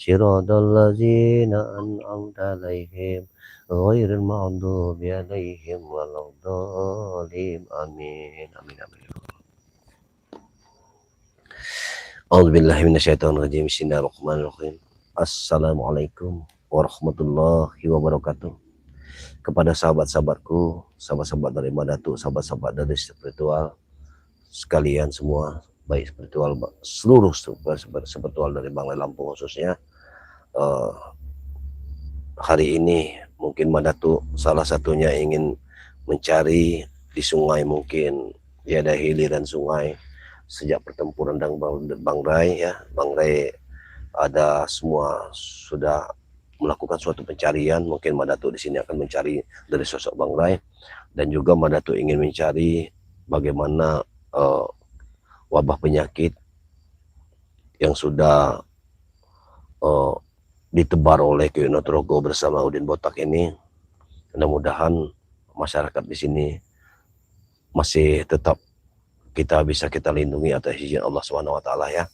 Siratal ladzina an'amta 'alaihim ghairil maghdubi 'alaihim waladdallin. Amin. Amin amin. A'udzubillahi minasyaitonirrajim. Bismillahirrahmanirrahim. Assalamualaikum warahmatullahi wabarakatuh. Kepada sahabat-sahabatku, sahabat-sahabat dari Madatu, sahabat-sahabat dari spiritual sekalian semua, baik spiritual seluruh spiritual dari Banglai Lampung khususnya, hari ini mungkin Madatu salah satunya ingin mencari di sungai, mungkin tiada hiliran sungai sejak pertempuran dan Bangrai ya. Bangrai ada semua sudah melakukan suatu pencarian. Mungkin Madatu di sini akan mencari dari sosok Bangrai, dan juga Madatu ingin mencari bagaimana wabah penyakit yang sudah ditebar oleh Kiyai Trogo bersama Udin Botak ini. Mudah-mudahan masyarakat di sini masih tetap kita lindungi atas izin Allah SWT ya.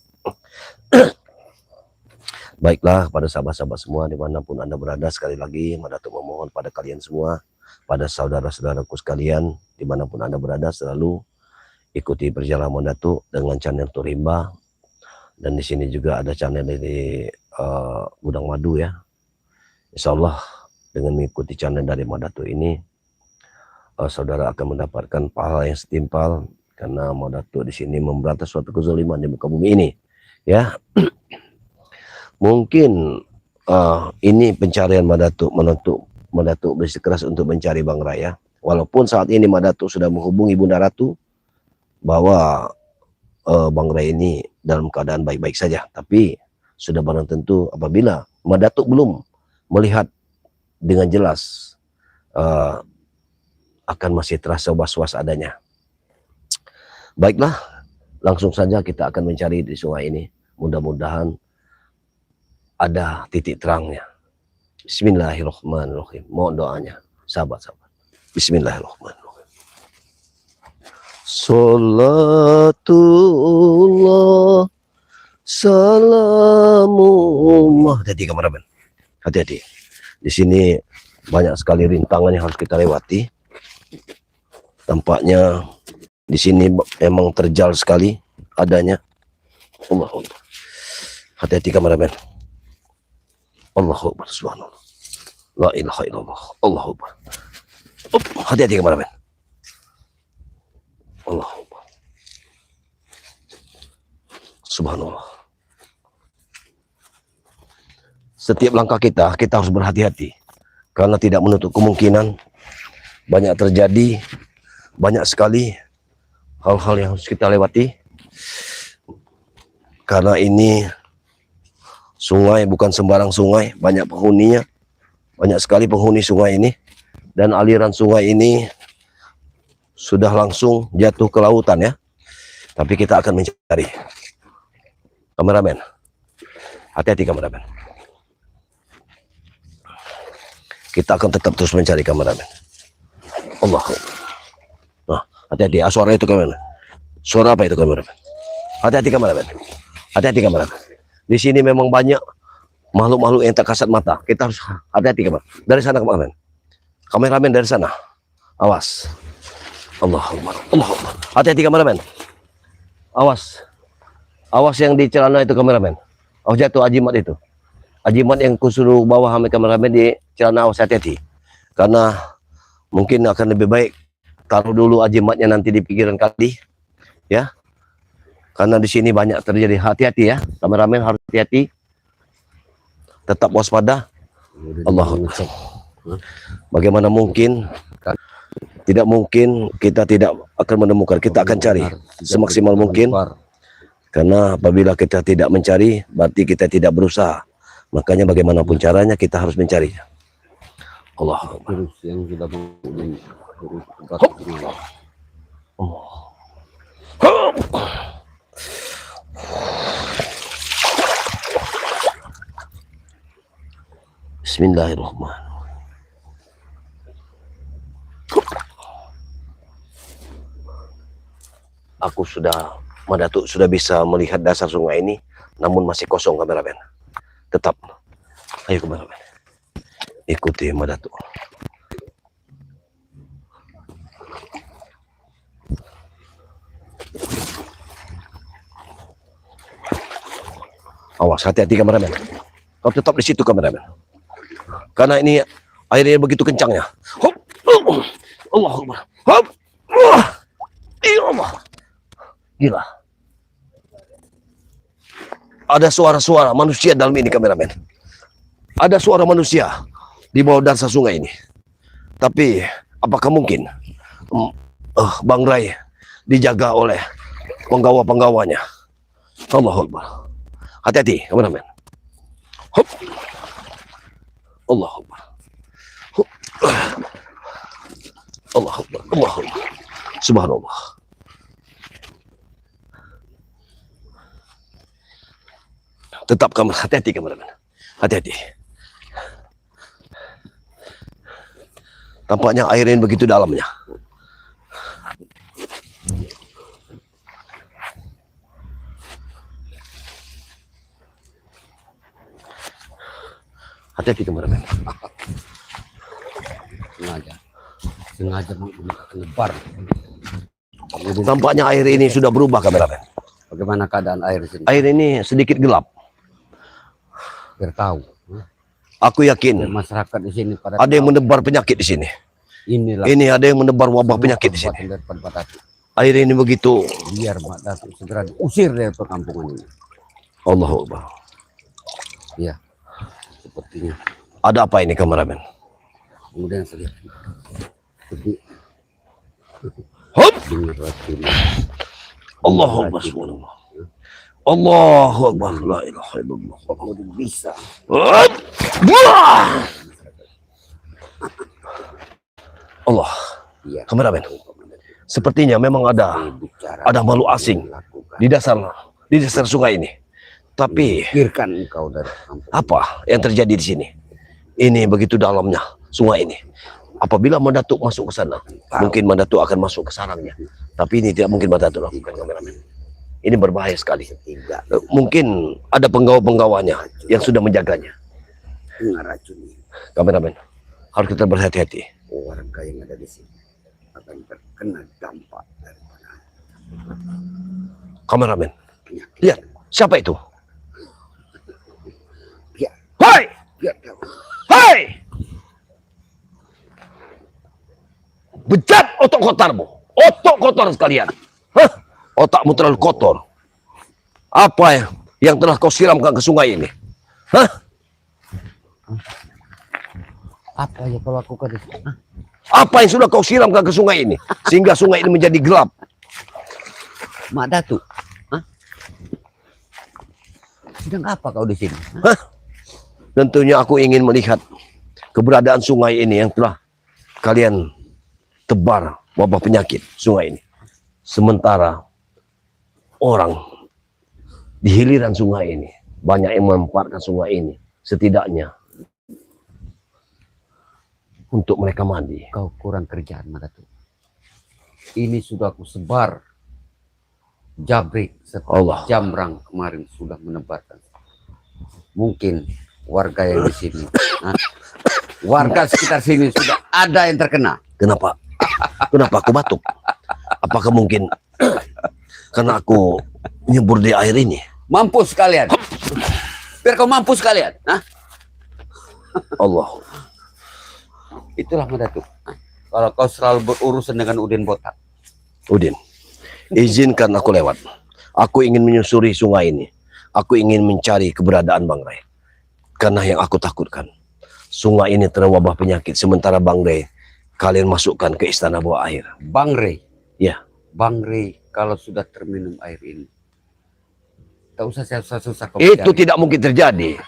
Baiklah, kepada sahabat-sahabat semua dimanapun Anda berada, sekali lagi Madatu memohon pada kalian semua, pada saudara-saudaraku sekalian dimanapun Anda berada, selalu ikuti perjalanan Madatu dengan channel Turimba. Dan di sini juga ada channel dari Gudang Madu ya. Insya Allah dengan mengikuti channel dari Madatu ini, saudara akan mendapatkan pahala yang setimpal, karena Madatu di sini memberantas suatu kezaliman di muka bumi ini ya. Mungkin ini pencarian Madatu bersikeras untuk mencari Bangrai ya. Walaupun saat ini Madatu sudah menghubungi Bunda Ratu bahwa Bangrai ini dalam keadaan baik-baik saja, tapi sudah barang tentu apabila Madatu belum melihat dengan jelas, akan masih terasa was-was adanya. Baiklah, langsung saja kita akan mencari di sungai ini. Mudah-mudahan ada titik terangnya. Bismillahirrahmanirrahim. Mohon doanya sahabat-sahabat. Bismillahirrahmanirrahim. Salatullah salamullah. Hati-hati kameramen. Hati-hati. Di sini banyak sekali rintangan yang harus kita lewati. Tampaknya di sini memang terjal sekali adanya. Allahu Akbar. Hati-hati kameramen. Allahu Akbar, subhanallah. La ilaha illallah. Allahu Akbar. Hati-hati kameramen. Allahu Akbar. Subhanallah. Setiap langkah kita harus berhati-hati, karena tidak menutup kemungkinan banyak terjadi, banyak sekali hal-hal yang harus kita lewati. Karena ini sungai bukan sembarang sungai, banyak penghuninya, banyak sekali penghuni sungai ini, dan aliran sungai ini sudah langsung jatuh ke lautan ya. Tapi kita akan mencari. Kameramen, hati-hati kameramen. Kita akan tetap terus mencari kameramen. Allah. Nah, hati-hati. Suara itu kameramen. Suara apa itu kameramen? Hati-hati kameramen. Hati-hati kameramen. Di sini memang banyak makhluk-makhluk yang tak kasat mata. Kita harus hati-hati kameramen. Dari sana kameramen. Kameramen dari sana. Awas. Allahumma. Allahumma. Hati-hati kameramen. Awas. Awas yang di celana itu kameramen. Oh, jatuh ajimat itu. Ajimat yang kusuruh bawa sama kameramen di celana, awas, hati-hati. Karena mungkin akan lebih baik taruh dulu ajimatnya nanti di pikiran kali ya. Karena di sini banyak terjadi. Hati-hati ya. Kameramen harus hati-hati. Tetap waspada. Allah. Bagaimana mungkin? Tidak mungkin kita tidak akan menemukan. Kita akan cari semaksimal mungkin. Karena apabila kita tidak mencari, berarti kita tidak berusaha. Makanya bagaimanapun caranya kita harus mencari. Allah. Bismillahirrahmanirrahim. Aku sudah, Madatu sudah bisa melihat dasar sungai ini, namun masih kosong kameramen. Tetap. Ayo kameramen. Ikuti Madatu. Awas, hati-hati kameramen. Kau tetap di situ kameramen. Karena ini airnya begitu kencangnya. Hop, Allah Akbar. Hop, Allah. Gila. Ada suara-suara manusia dalam ini kameramen. Ada suara manusia di bawah dasar sungai ini. Tapi apakah mungkin Bang Rai dijaga oleh penggawa-penggawanya? Allahu Akbar. Hati-hati kameramen. Hop. Allahu Akbar. Hop. Allahu Akbar. Allahu Akbar. Subhanallah. Tetap kamu hati-hati kameramen. Hati-hati. Tampaknya air ini begitu dalamnya. Hati-hati kameramen. Sengaja lebar. Tampaknya air ini sudah berubah kameramen. Bagaimana keadaan air di sini? Air ini sedikit gelap. Biar tahu. Aku yakin Masyarakat di sini pada ada yang menebar penyakit di sini. inilah Ini ada yang menebar wabah penyakit di sini. daripada Pak Datu. Air ini begitu. Biar Pak Datu segera diusir dari perkampungan ini. Allahu Akbar. Ya, sepertinya. Ada apa ini kameramen? Kemudian saya lihat. Jadi, Hop. dengar racun. Allahu Akbar. Subhanallah. Allahu Akbar. La ilaha illallah. Kemudian bisa. Hop. Wah. Allah. Ya, Kameramen. Sepertinya memang ada makhluk asing di dasar sungai ini. Tapi pikirkan engkau dari kampung. apa yang terjadi di sini? Ini begitu dalamnya sungai ini. Apabila Mandatuk masuk ke sana, mungkin Mandatuk akan masuk ke sarangnya. Tapi ini tidak mungkin Mandatuk lakukan kameramen. Ini berbahaya sekali. Mungkin ada penggawa-penggawanya yang sudah menjaganya. Dengar racun ini. Kameramen, harus kita berhati-hati. Warga yang ada di sini akan terkena dampak daripada Kameramen, penyakit. lihat siapa itu? Biar, Hai, biar tahu. hai! Bejat otak kotormu, otak kotor sekalian. Hah? Otakmu terlalu kotor. Apa yang telah kau siramkan ke sungai ini? Hah? Apa yang kau lakukan di sini? Apa yang sudah kau siramkan ke sungai ini sehingga sungai ini menjadi gelap? Mak Datu, hah? Sedang apa kau di sini? Hah? Tentunya aku ingin melihat keberadaan sungai ini yang telah kalian tebar wabah penyakit sungai ini. Sementara orang di hiliran sungai ini banyak yang memanfaatkan sungai ini setidaknya untuk mereka mandi. Kau kurang kerjaan, Mak Datu. Ini sudah aku sebar. Jabrik Allah. setelah Jamrang kemarin sudah menebarkan. Mungkin warga yang di sini, hah? Warga sekitar sini sudah ada yang terkena. Kenapa? Kenapa aku batuk? Apakah mungkin karena aku nyebur di air ini? Mampus kalian. Biar kau mampus kalian. Hah? Allah. Itulah Mak Datu. Kalau kau selalu berurusan dengan Udin Botak. Udin, izinkan aku lewat. Aku ingin menyusuri sungai ini. Aku ingin mencari keberadaan Bang Rai. Karena yang aku takutkan, sungai ini terwabah penyakit. Sementara Bang Rai, kalian masukkan ke istana bawah air. Bang Rey. Ya. Bang Rey, kalau sudah terminum air ini, tak usah susah-susah kau Itu cari. tidak mungkin terjadi.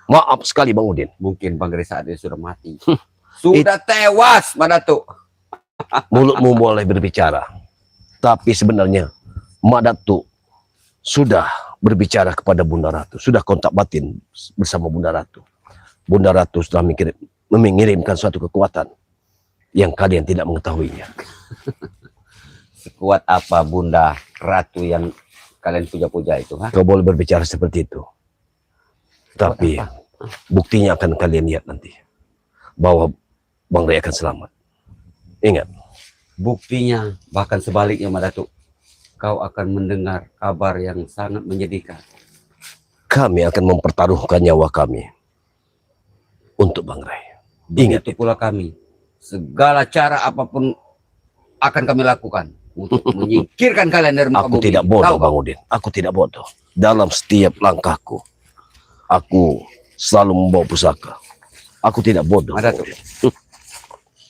Maaf sekali Bang Udin. Mungkin Bang Rey saat ini sudah mati. Sudah tewas, Mak Datu. Mulutmu boleh berbicara. Tapi sebenarnya Mak Datu sudah berbicara kepada Bunda Ratu. Sudah kontak batin bersama Bunda Ratu. Bunda Ratu sudah mengirimkan suatu kekuatan yang kalian tidak mengetahuinya. Sekuat apa Bunda Ratu yang kalian puja-puja itu? Ha? Kau boleh berbicara seperti itu. Tapi Buat apa? buktinya akan kalian lihat nanti. Bahwa Bang Ray akan selamat. Ingat. Buktinya bahkan sebaliknya Madatuk. Kau akan mendengar kabar yang sangat menyedihkan. Kami akan mempertaruhkan nyawa kami. Untuk Bang Ray. Ingat Begitu pula kami. Segala cara apapun akan kami lakukan. Untuk menyingkirkan kalian dari muka Aku bumi. tidak bodoh Tahu, Bang Udin. Aku tidak bodoh. Dalam setiap langkahku. Aku selalu membawa pusaka. Aku tidak bodoh. Ada Bang tuh. Udin.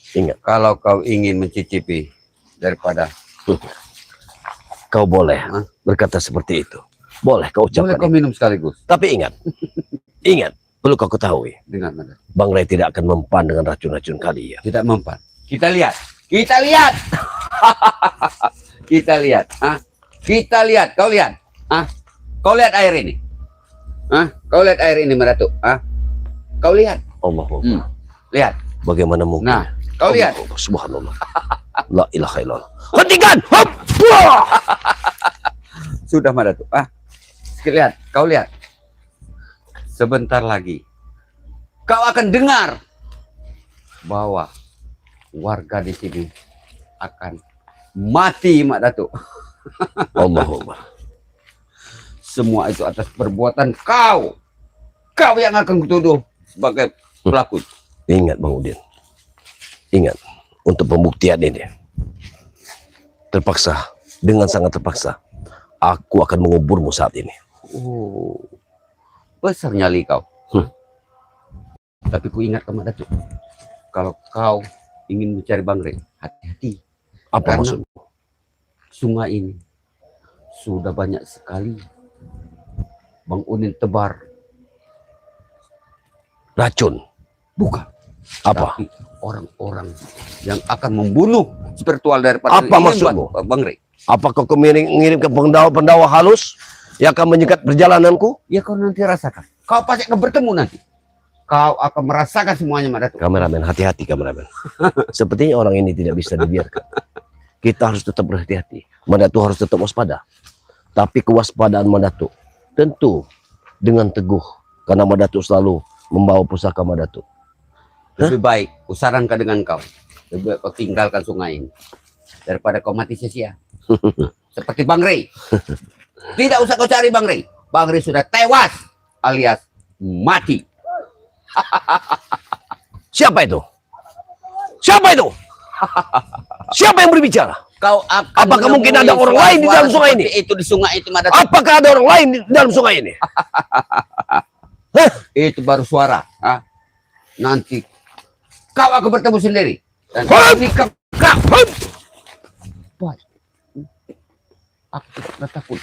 Ingat. Kalau kau ingin mencicipi daripada Kau boleh Hah? berkata seperti itu. Boleh kau boleh ucapkan kau itu. minum sekaligus Tapi ingat. Ingat. Perlu kau ketahui. dengan Madatuk. Bang Ray tidak akan mempan dengan racun-racun kalian. Tidak mempan. Kita lihat. Kita lihat. Kita lihat. Ah, kita lihat. Kau lihat. Ah, kau lihat air ini. Ah, kau lihat air ini Madatuk. Ah, kau lihat. Allah. Lihat. Bagaimana mungkin? Nah, kau lihat. Allah, subhanallah. La ilaha illallah. Hentikan! Hop! Wah! Sudah Madatuk. Ah, lihat. Kau lihat. Sebentar lagi kau akan dengar bahwa warga di sini akan mati Mak Datuk. Allahumma. Semua itu atas perbuatan kau. Kau yang akan kutuduh sebagai pelaku. Ingat Bang Udin. Ingat. Untuk pembuktian ini. Terpaksa. Dengan sangat terpaksa. Aku akan menguburmu saat ini. Oh, besar nyali kau. Tapi ku ingat Mak Datuk. Kalau kau ingin mencari Bang Ray, hati-hati. Apa Karena maksudmu? sungai ini sudah banyak sekali Bang Unin tebar. Racun. Bukan. Apa? Tapi orang-orang yang akan membunuh spiritual daripada Apa ini, maksudmu? Bang Ray. Apakah kau mengirimkan pendawa-pendawa halus yang akan menyekat perjalananku? Ya kau nanti rasakan. Kau pasti akan bertemu nanti. Kau akan merasakan semuanya Mak Datuk. Kameramen, hati-hati kameramen. Sepertinya orang ini tidak bisa dibiarkan. Kita harus tetap berhati-hati. Mandatu harus tetap waspada. Tapi kewaspadaan Mandatu tentu dengan teguh. Karena Mandatu selalu membawa pusaka Mandatu. Lebih baik kusarankan dengan kau. Lebih baik kau tinggalkan sungai ini. Daripada kau mati sia-sia. Seperti Bang Ray. Tidak usah kau cari Bang Ray. Bang Ray sudah tewas alias mati. Siapa itu? Siapa itu? Siapa yang berbicara? Kau akan Apakah mungkin menemui ada orang lain di dalam suara-suara sungai seperti ini? Itu di sungai itu Mak Datuk. Apakah ada orang lain di dalam sungai ini? Hah? Itu baru suara. Ah. Nanti kau akan bertemu sendiri. Dan Hah? ini kau. Boy. Aku tidak pernah takut.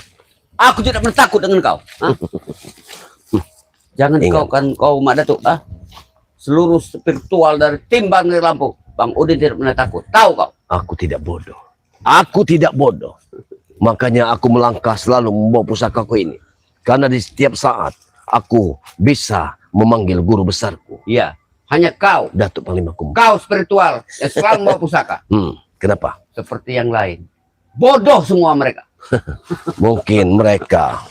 Aku tidak pernah takut dengan kau. Ah. Jangan Ingat. kau Mak Datuk. Ah. Seluruh spiritual dari tim Bang Ray Lampung. Bang Udin tidak pernah takut. Tahu kau? Aku tidak bodoh. Aku tidak bodoh. Makanya aku melangkah selalu membawa pusakaku ini. Karena di setiap saat aku bisa memanggil guru besarku. Iya. Hanya kau. Datuk Panglima Kumbang. Kau spiritual yang selalu membawa pusaka. Kenapa? Seperti yang lain. Bodoh semua mereka. Mungkin mereka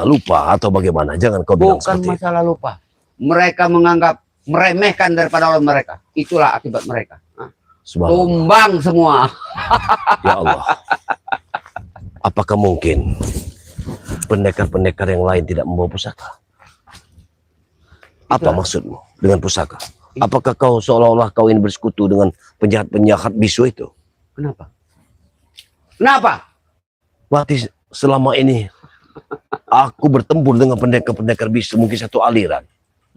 lupa atau bagaimana. Jangan kau bilang Bukan seperti itu. masalah lupa. Mereka menganggap meremehkan daripada Allah mereka. Itulah akibat mereka. Hah? Subhanallah. Tumbang semua. Ya Allah. Apakah mungkin pendekar-pendekar yang lain tidak membawa pusaka? Apa Itulah. maksudmu dengan pusaka? Apakah kau seolah-olah kau ini bersekutu dengan penjahat-penjahat bisu itu? Kenapa? Kenapa? Berarti selama ini aku bertempur dengan pendekar-pendekar bisu, mungkin satu aliran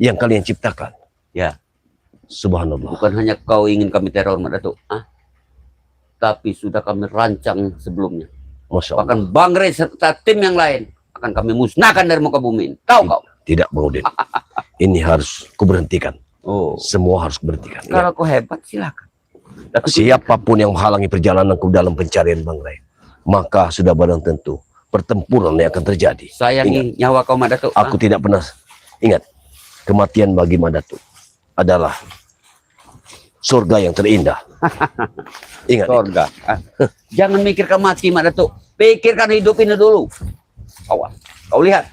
yang kalian ciptakan. Ya, Subhanallah. bukan hanya kau ingin kami teror Mak Datuk. Ah? Tapi sudah kami rancang sebelumnya. Masya Allah. Bahkan Bang Ray serta tim yang lain akan kami musnahkan dari muka bumi ini. Tahu kau? Tidak, Bang Udin. Ini harus kuberhentikan. Oh. Semua harus kuberhentikan. Ya. Kalau kau hebat silakan. Tapi Siapapun yang menghalangi perjalananku dalam pencarian Bang Ray, maka sudah barang tentu pertempuran yang akan terjadi. sayangi nyawa kau Mak Datuk. Aku tidak pernah ingat, kematian bagi Mandatu adalah surga yang terindah. Ingat itu. Sorga. Ah. Jangan mikirkan mati Mak Datuk. Pikirkan hidup ini dulu. Awas. Kau lihat.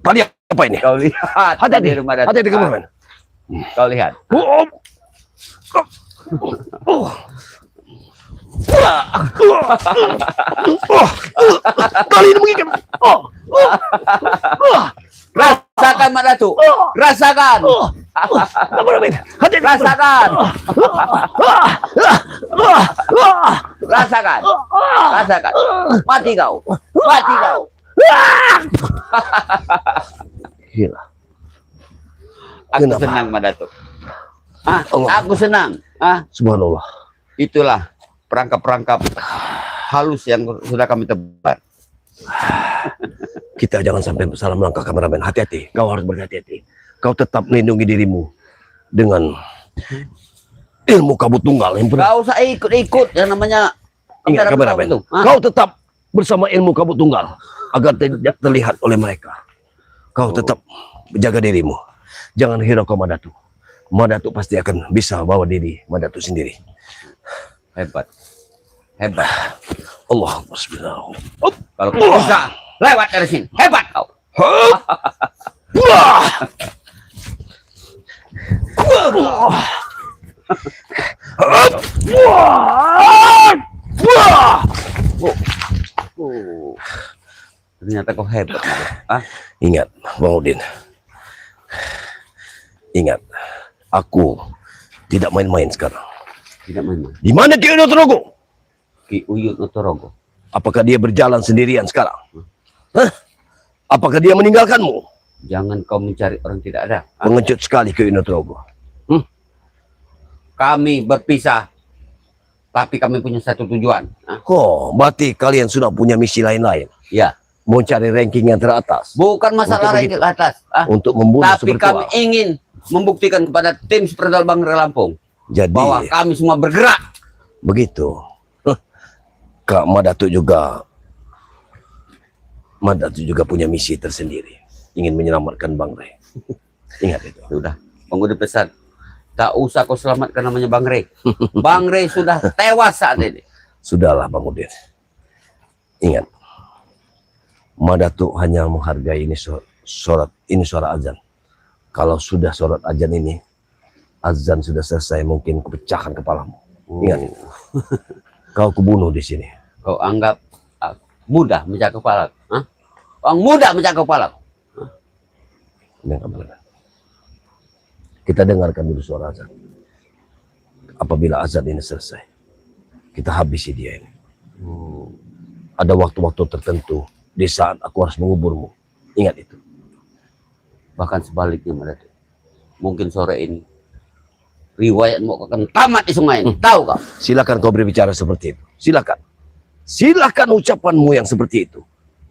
Tadi apa ini? Kau lihat. Hati-hati. di rumah Datuk. Hati-hati kameramen. Kau lihat. Oh. Oh. Kali ini mengikat. Rasakan Mak Datuk. Rasakan. Kameramen, hati-hati. Rasakan. Rasakan. Rasakan. Mati kau. Mati kau. Gila. Aku Kenapa? senang Mak Datuk. Allah. Aku senang. Subhanallah. Itulah perangkap-perangkap halus yang sudah kami tebar. Kita jangan sampai salah melangkah kameramen. Hati-hati. Kau harus berhati-hati. Kau tetap melindungi dirimu dengan ilmu kabut tunggal yang benar. Gak usah ikut-ikut yang namanya Ingat kameramen. Kau tetap bersama ilmu kabut tunggal agar tidak terlihat oleh mereka. Kau tetap menjaga dirimu. Jangan hiraukan Madatu. Madatu pasti akan bisa bawa diri Madatu sendiri. Hebat. Hebat. Allah bismillah. Kalau kau bisa lewat dari sini. Hebat kau. Ternyata kau hebat. Ingat, Bang Udin. Ingat, aku tidak main-main sekarang. Tidak main-main. Di mana Ki Uyut Rogo? Ki Uyut Notorogo. Apakah dia berjalan sendirian sekarang? Hah? Apakah dia meninggalkanmu? Jangan kau mencari orang tidak ada. Pengecut sekali Ki Uyut Rogo. Kami berpisah. Tapi kami punya satu tujuan. Oh, berarti kalian sudah punya misi lain-lain. Ya. Mau cari ranking yang teratas. Bukan masalah Untuk ranking atas. Untuk membunuh Tapi kami spiritual. ingin membuktikan kepada tim Superdal Bangre Lampung Jadi, bahwa kami semua bergerak. begitu. Kak Madatu juga punya misi tersendiri. Ingin menyelamatkan Bang Rey. Ingat itu. Sudah, pengguna pesan. Tak usah kau selamatkan namanya Bang Rey. Bang Rey sudah tewas saat ini. Sudahlah Bang Udin. Ingat. Madatu hanya menghargai ini suara azan. Kalau sudah surat azan ini, azan sudah selesai, mungkin kepecahkan kepalamu. Ingat itu. Kau kubunuh di sini. Kau anggap mudah menjaga kepala. Orang mudah menjaga kepala. Kita dengarkan dulu suara azan. Apabila azan ini selesai, kita habisi dia ini. Ada waktu-waktu tertentu di saat aku harus menguburmu. Ingat itu. Bahkan sebaliknya mereka. Mungkin sore ini riwayatmu akan tamat di sungai ini. Tahu kau? Silakan kau berbicara seperti itu. Silakan. Silakan ucapanmu yang seperti itu.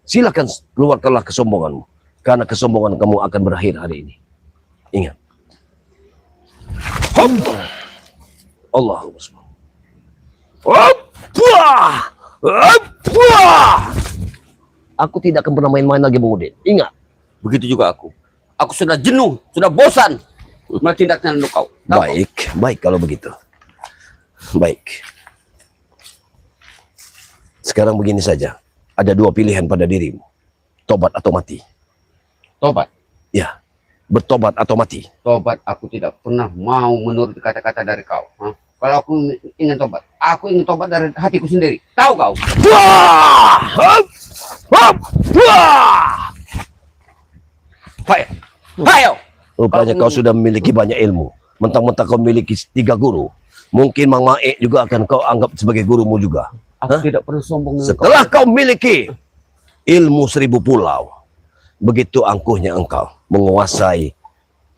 Silakan keluarkanlah kesombonganmu. Karena kesombongan kamu akan berakhir hari ini. Ingat. Hop. Allahu Akbar. Aku tidak akan pernah main-main lagi Bang Udin. Ingat. Begitu juga aku. Aku sudah jenuh, sudah bosan melihat tindakan kau. Tahu Baik, baik kalau begitu. Baik. Sekarang begini saja. Ada dua pilihan pada dirimu. Tobat atau mati. Tobat. Ya. Bertobat atau mati. Tobat, aku tidak pernah mau menurut kata-kata dari kau. Kalau aku ingin tobat, aku ingin tobat dari hatiku sendiri. Tahu kau? Ayo. Rupanya kau sudah memiliki banyak ilmu. Mentang-mentang kau memiliki 3 guru. Mungkin Mang Maek juga akan kau anggap sebagai gurumu juga. Aku tidak pernah sombong dengan Setelah kau memiliki ilmu 1000 pulau, begitu angkuhnya engkau menguasai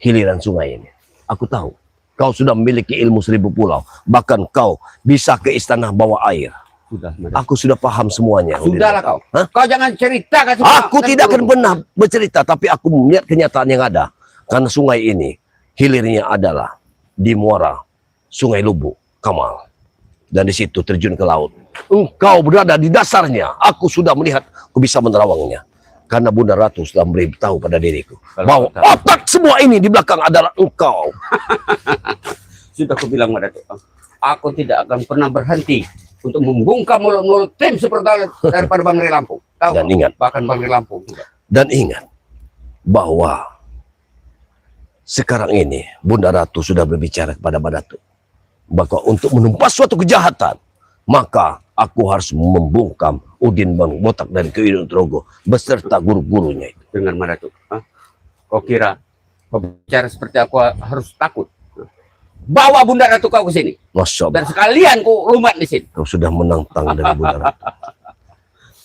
hiliran sungai ini. Aku tahu, kau sudah memiliki ilmu 1000 pulau. Bahkan kau bisa ke istana bawa air. Sudah, Aku sudah paham semuanya. Sudahlah kau. Hah? Kau jangan cerita. Aku tidak akan pernah bercerita, tapi aku melihat kenyataan yang ada. Karena sungai ini, hilirnya adalah di muara Sungai Lubuk, Kamal. Dan di situ terjun ke laut. Engkau berada di dasarnya. Aku sudah melihat, aku bisa menerawangnya. Karena Bunda Ratu sudah memberitahu pada diriku bahwa otak semua ini di belakang adalah engkau. Sudah aku bilang pada Datuk, aku tidak akan pernah berhenti untuk membungkam mulut-mulut tim super talent daripada Bang Ray Lampung. Tahu Dan kau? ingat. Bahkan Bang Ray Lampung juga. Dan ingat bahwa sekarang ini Bunda Ratu sudah berbicara kepada Mbak Datuk bahwa untuk menumpas suatu kejahatan, maka aku harus membungkam Udin Bang Botak dari Kehidupan Trogo beserta guru-gurunya itu. Dengan Mbak Datuk. Hah? Kau kira kau bicara seperti aku harus takut? Bawa Bunda Ratu kau ke sini. Masya Allah, Dan sekalian kau lumat di sini. kau sudah menantang dari Bunda Ratu.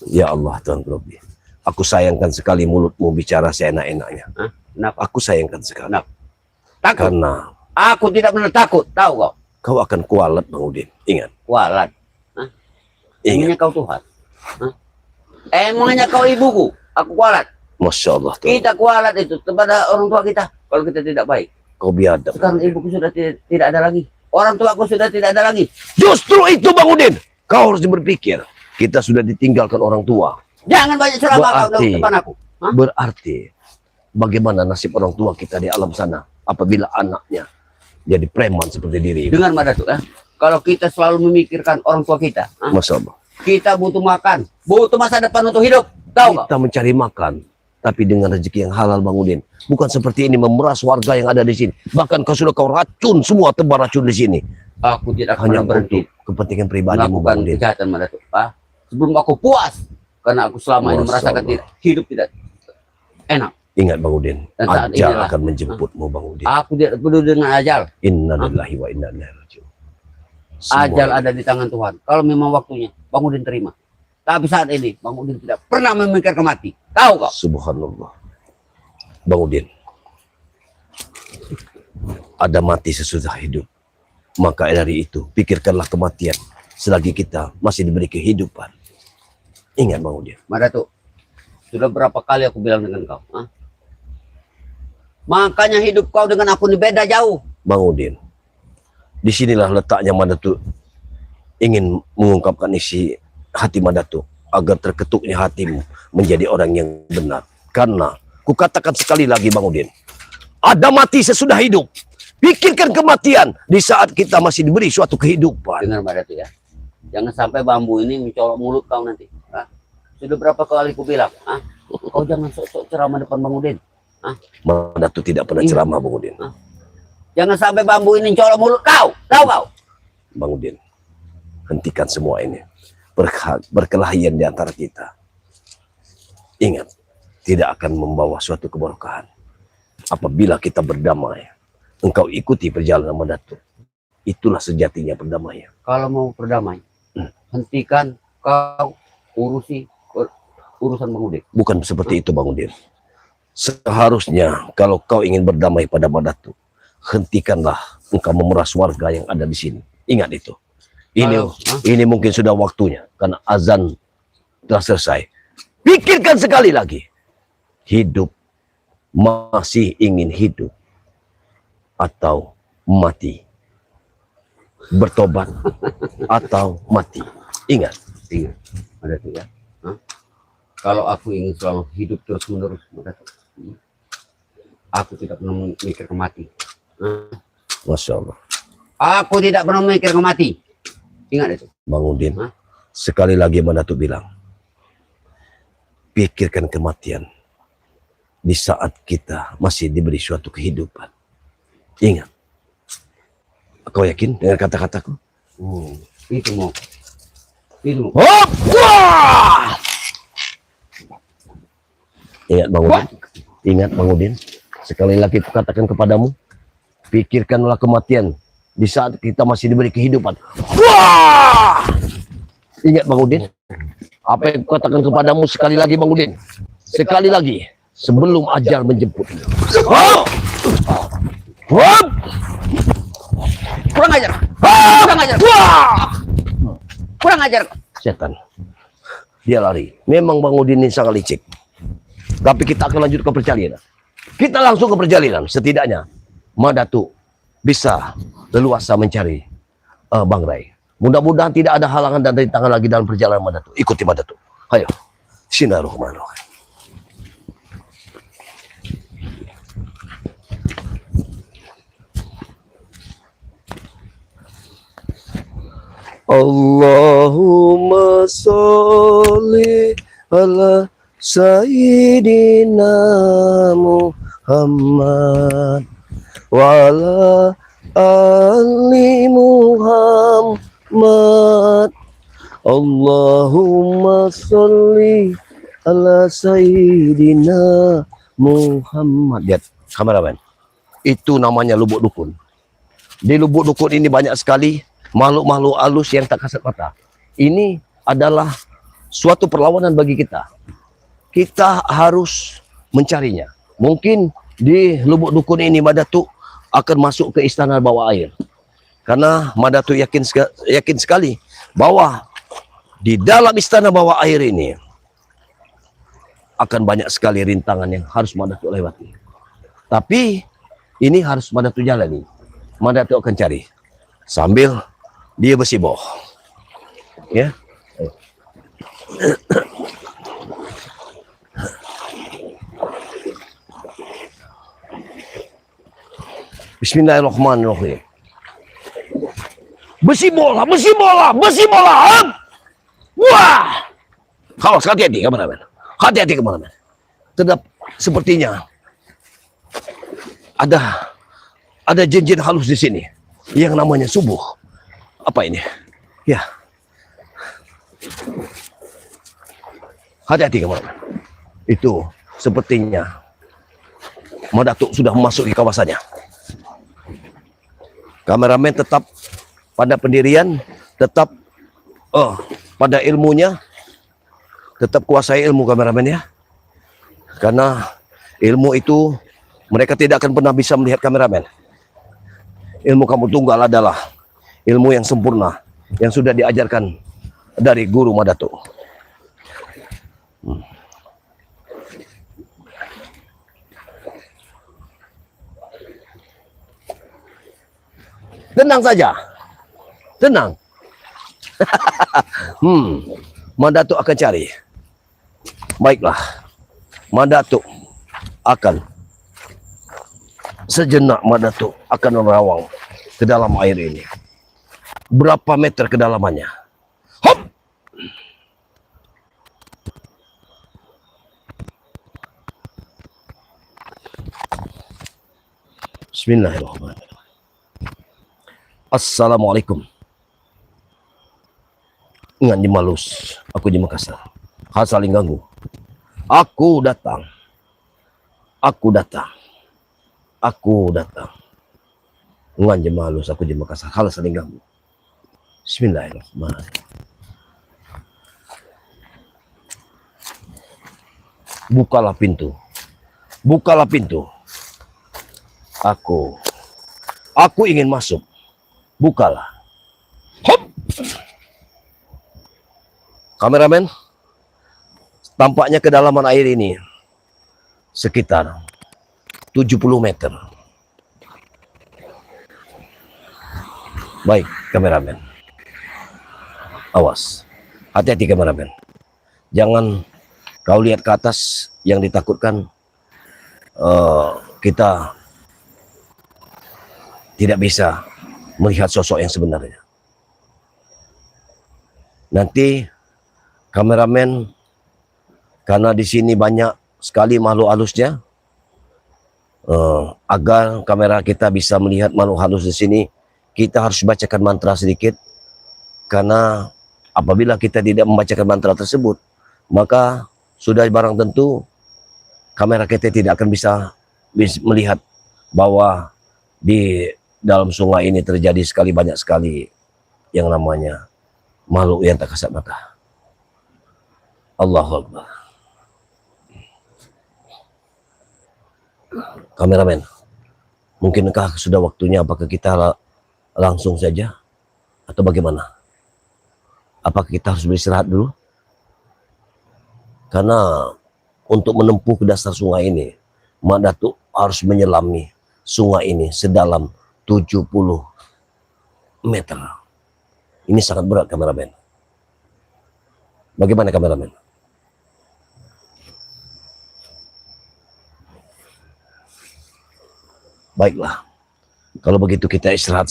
Ya Allah Tuhan Robi, aku sayangkan sekali mulutmu bicara seenak-enaknya. Hah? Kenapa? Aku sayangkan sekali. Kenapa? Takut. Karena Aku tidak pernah takut. Tahu kau? kau akan kualat Bang Udin. Ingat. Kualat. Hah? Ingat. Emangnya kau Tuhan? Hah? Emangnya kau ibuku? Aku kualat. Masya Allah Tuhan. Kita kualat itu kepada orang tua kita. Kalau kita tidak baik. Kau biadab. Sekarang ibuku sudah tidak ada lagi. Orang tuaku sudah tidak ada lagi. Justru itu Bang Udin. Kau harus berpikir. Kita sudah ditinggalkan orang tua. Jangan banyak ceramah kau Berarti- di depan aku. Hah? Berarti bagaimana nasib orang tua kita di alam sana apabila anaknya jadi preman seperti diri. Dengar Mbak Datuk ya. Kalau kita selalu memikirkan orang tua kita. Hah? Masya Allah. Kita butuh makan. Butuh masa depan untuk hidup. Tahu nggak? Kita mencari makan. Tapi dengan rezeki yang halal Bang Udin. Bukan seperti ini memeras warga yang ada di sini. Bahkan kau racun semua tebar racun di sini. Aku tidak Hanya akan berhenti untuk kepentingan pribadimu melakukan Bang Udin. kejahatan Mbak Datuk. Ah, sebelum aku puas. Karena aku selama ini Masya merasakan Allah. hidup tidak enak. Ingat Bang Udin. Dan saat Ajal inilah- akan menjemputmu Bang Udin. Aku tidak peduli dengan ajal. Inna lillahi wa inna ilaihi raji'un. Ajal Semua ada di tangan Tuhan. Kalau memang waktunya, Bang Udin terima. Tapi saat ini, Bang Udin tidak pernah memikirkan mati. Tahu kau? Subhanallah. Bang Udin, ada mati sesudah hidup. Maka dari itu, pikirkanlah kematian selagi kita masih diberi kehidupan. Ingat Bang Udin. Mbak Datuk, sudah berapa kali aku bilang dengan kau? Hah? Makanya hidup kau dengan aku ini beda jauh. Bang Udin, disinilah letaknya Madatu ingin mengungkapkan isi hati Madatu agar terketuknya hatimu menjadi orang yang benar. Karena kukatakan sekali lagi Bang Udin, ada mati sesudah hidup. Pikirkan kematian di saat kita masih diberi suatu kehidupan. Dengar Mbak Datuk ya. Jangan sampai bambu ini mencolok mulut kau nanti. Hah? Sudah berapa kali aku bilang? Hah? Kau jangan sok-sok ceramah depan Bang Udin. Madatu tidak pernah Iya. ceramah Bang Udin. Jangan sampai bambu ini mencolok mulut kau. Tahu kau? Bang Udin, hentikan semua ini. Berkelahian di antara kita. Ingat, tidak akan membawa suatu keberkahan. Apabila kita berdamai, engkau ikuti perjalanan Madatu. Itulah sejatinya perdamaian. Kalau mau berdamai, hentikan kau urusi urusan Bang Udin. Bukan seperti itu Bang Udin. Seharusnya kalau kau ingin berdamai pada Madatu, hentikanlah engkau memeras warga yang ada di sini. Ingat itu. Ini mungkin sudah waktunya karena azan telah selesai. Pikirkan sekali lagi. Hidup, masih ingin hidup atau mati? Bertobat atau mati? Ingat. Ingat, Mbak Datuk ya. Hah? Kalau aku ingin selalu hidup terus menerus, Mbak Datuk, aku tidak pernah memikir mati. Hah? Masya Allah. Aku tidak pernah memikir mati. Ingat itu. Bang Udin, Hah? sekali lagi Madatu bilang, pikirkan kematian di saat kita masih diberi suatu kehidupan. Ingat. Kau yakin dengan kata-kataku? Itu mau. Itu mau. Hop! Wah! Ingat Bang Udin. Ingat Bang Udin. Sekali lagi aku katakan kepadamu, pikirkanlah kematian di saat kita masih diberi kehidupan. Wah! Ingat Bang Udin. Apa yang aku katakan kepadamu sekali lagi Bang Udin. Sekali lagi. Sebelum ajal menjemput. Hop! Hop! Kurang ajar. Ah! Kurang ajar. Wah! Kurang ajar. Setan. Dia lari. Memang Bang Udin ini sangat licik. Tapi kita akan lanjut ke perjalanan. Kita langsung ke perjalanan. Setidaknya Madatu bisa leluasa mencari Bang Ray. Mudah-mudahan tidak ada halangan dan rintangan lagi dalam perjalanan Madatu. Ikuti Madatu. Ayo. Bismillahirrahmanirrahim. Allahumma sholli ala Sayyidina Muhammad wa ala ali Muhammad. Allahumma sholli ala Sayyidina Muhammad. Lihat kameramen, itu namanya lubuk dukun. Di lubuk dukun ini banyak sekali makhluk-makhluk halus yang tak kasat mata. Ini adalah suatu perlawanan bagi kita. Kita harus mencarinya. Mungkin di lubuk dukun ini Madatuk akan masuk ke istana bawah air. Karena Madatuk yakin sekali bahwa di dalam istana bawah air ini akan banyak sekali rintangan yang harus Madatuk lewati. Tapi ini harus Madatuk jalani. Madatuk akan cari sambil dia bersibuk. Ya. Bismillahirrahmanirrahim. Besi bola. Wah! Awas, hati-hati kameramen. Hati-hati kameramen. Tetap sepertinya ada jin-jin halus di sini yang namanya subuh. Apa ini? Ya. Hati-hati kameramen. Itu sepertinya Madatuk sudah memasuki kawasannya. Kameramen tetap pada pendirian, tetap pada ilmunya, tetap kuasai ilmu kameramen ya. Karena ilmu itu mereka tidak akan pernah bisa melihat kameramen. Ilmu kamu tunggal adalah ilmu yang sempurna yang sudah diajarkan dari guru Madatuk. Tenang saja. Tenang. Madatuk akan cari. Baiklah. Madatuk akan sejenak Madatuk akan menerawang ke dalam air ini. Berapa meter kedalamannya? Hop! Bismillahirrahmanirrahim. Assalamualaikum. Ngan di Malus, aku di Makassar. Saling ganggu. Aku datang. Ngan di Malus, aku di Makassar. Saling ganggu. Bismillahirrahmanirrahim. Bukalah pintu. Aku ingin masuk. Bukalah. Hop! Kameramen, tampaknya kedalaman air ini sekitar 70 meter. Baik, kameramen. Awas. Hati-hati kameramen. Jangan kau lihat ke atas yang ditakutkan kita tidak bisa melihat sosok yang sebenarnya. Nanti kameramen, karena di sini banyak sekali makhluk halusnya, agar kamera kita bisa melihat makhluk halus di sini, kita harus bacakan mantra sedikit. Karena apabila kita tidak membacakan mantra tersebut, maka sudah barang tentu kamera kita tidak akan bisa melihat bahwa di dalam sungai ini terjadi banyak sekali yang namanya makhluk yang tak kasat mata. Allahu Akbar. Kameramen, mungkinkah sudah waktunya, apakah kita langsung saja atau bagaimana? Apakah kita harus beristirahat dulu? Karena untuk menempuh ke dasar sungai ini, Madatuk harus menyelami sungai ini sedalam 70 meter. Ini sangat berat kameramen. Bagaimana kameramen? Baiklah. Kalau begitu kita istirahat